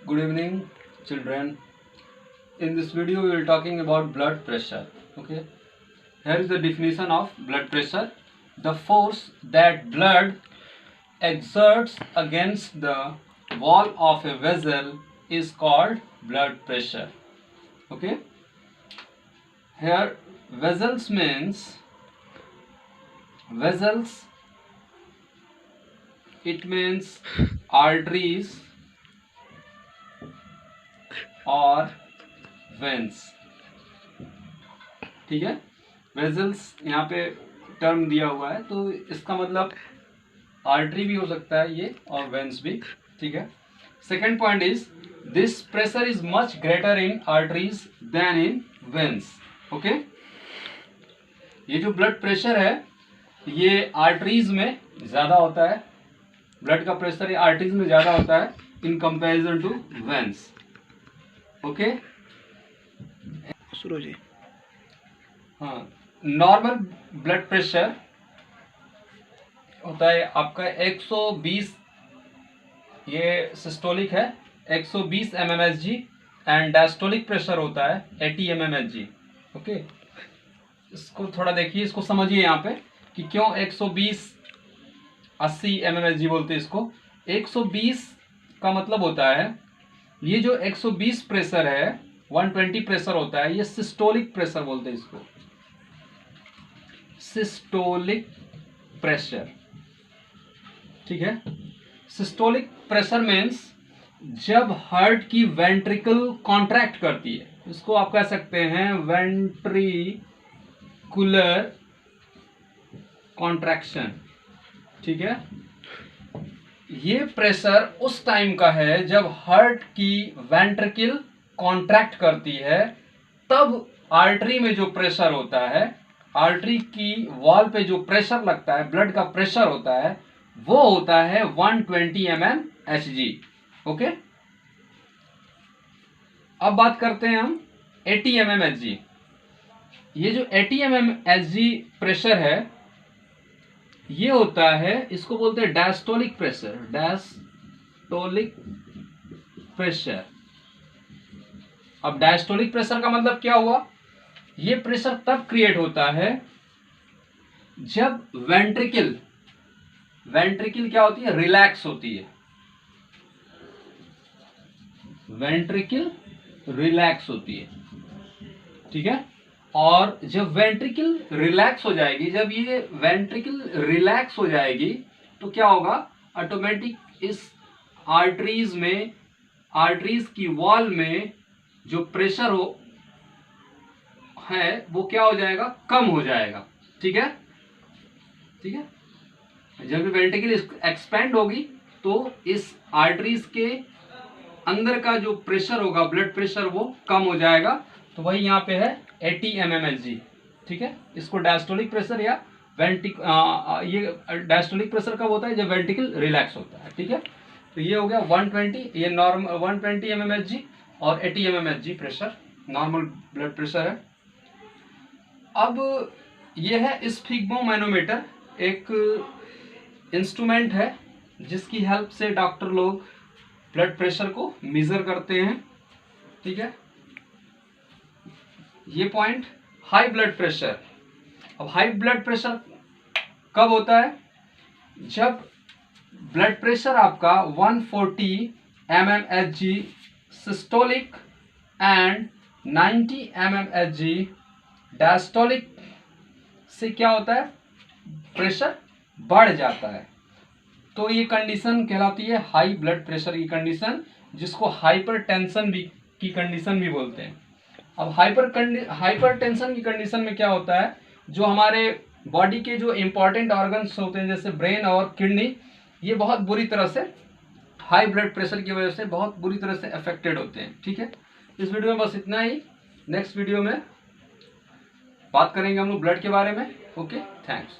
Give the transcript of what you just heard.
Good evening, children. In this video, we will talking about blood pressure. Okay. Here is the definition of blood pressure: the force that blood exerts against the wall of a vessel is called blood pressure. Okay. Here, vessels means vessels. It means arteries और veins. ठीक है. Vessels यहाँ पे term दिया हुआ है, तो इसका मतलब आर्टरी भी हो सकता है ये और वेंस भी. ठीक है. Second point is this pressure is much greater in arteries than in veins. Okay. ये जो ब्लड प्रेशर है ये आर्टरीज में ज्यादा होता है. ब्लड का प्रेशर आर्टरीज में ज्यादा होता है in comparison to veins. Okay. शुरू जी. हाँ, नॉर्मल ब्लड प्रेशर होता है आपका 120. ये सिस्टोलिक है 120 mmHg एंड डायस्टोलिक प्रेशर होता है 80 mmHg. ओके. इसको थोड़ा देखिए, इसको समझिए यहाँ पे कि क्यों 120 80 mmHg बोलते हैं इसको. 120 का मतलब होता है ये जो 120 प्रेशर है 120 प्रेशर होता है, ये सिस्टोलिक प्रेशर बोलते हैं इसको. Systolic pressure. ठीक है. सिस्टोलिक प्रेशर मीन्स जब हार्ट की वेंट्रिकल कॉन्ट्रैक्ट करती है, इसको आप कह सकते हैं वेंट्रिकुलर कॉन्ट्रैक्शन. ठीक है. ये प्रेशर उस टाइम का है जब हार्ट की वेंट्रिकल कॉन्ट्रैक्ट करती है, तब आर्टरी में जो प्रेशर होता है, आर्टरी की वॉल पे जो प्रेशर लगता है, ब्लड का प्रेशर होता है, वो होता है 120 mmHg. ओके. अब बात करते हैं हम 80 mmHg. ये जो 80 mmHg प्रेशर है ये होता है, इसको बोलते हैं डायस्टोलिक प्रेशर. Diastolic pressure. अब डायस्टोलिक प्रेशर का मतलब क्या हुआ? ये प्रेशर तब क्रिएट होता है जब वेंट्रिकल क्या होती है? रिलैक्स होती है. वेंट्रिकल रिलैक्स होती है. ठीक है. और जब वेंट्रिकल रिलैक्स हो जाएगी, जब ये वेंट्रिकल रिलैक्स हो जाएगी तो क्या होगा? ऑटोमेटिक इस आर्टरीज में, आर्टरीज की वॉल में जो प्रेशर है वो क्या हो जाएगा? कम हो जाएगा. ठीक है. ठीक है. जब वेंट्रिकल एक्सपेंड होगी तो इस आर्टरीज के अंदर का जो प्रेशर होगा, ब्लड प्रेशर, वो कम हो जाएगा. तो वही यहाँ पे है 80 mmHg. ठीक है. इसको डायस्टोलिक प्रेशर या ये डायस्टोलिक प्रेशर कब होता है? जब वेंट्रिकल रिलैक्स होता है. ठीक है. तो ये हो गया 120, ये नॉर्मल 120 mmHg और 80 mmHg pressure normal blood pressure है. अब ये है स्फिग्मोमैनोमीटर, एक इंस्ट्रूमेंट है जिसकी हेल्प से डॉक्टर लोग ब्लड प्रेशर को मेजर करते हैं. ठीक है. ये पॉइंट हाई ब्लड प्रेशर. अब हाई ब्लड प्रेशर कब होता है? जब ब्लड प्रेशर आपका 140 mmHg systolic and 90 mmHg diastolic से क्या होता है? प्रेशर बढ़ जाता है. तो ये कंडीशन कहलाती है हाई ब्लड प्रेशर की कंडीशन, जिसको हाइपरटेंशन भी की कंडीशन भी बोलते हैं. अब हाइपरटेंशन की कंडीशन में क्या होता है? जो हमारे बॉडी के जो इंपॉर्टेंट ऑर्गन्स होते हैं जैसे ब्रेन और किडनी, ये बहुत बुरी तरह से हाई ब्लड प्रेशर की वजह से बहुत बुरी तरह से अफेक्टेड होते हैं. ठीक है. इस वीडियो में बस इतना ही. नेक्स्ट वीडियो में बात करेंगे हम लोग ब्लड के बारे में. ओके. थैंक्स.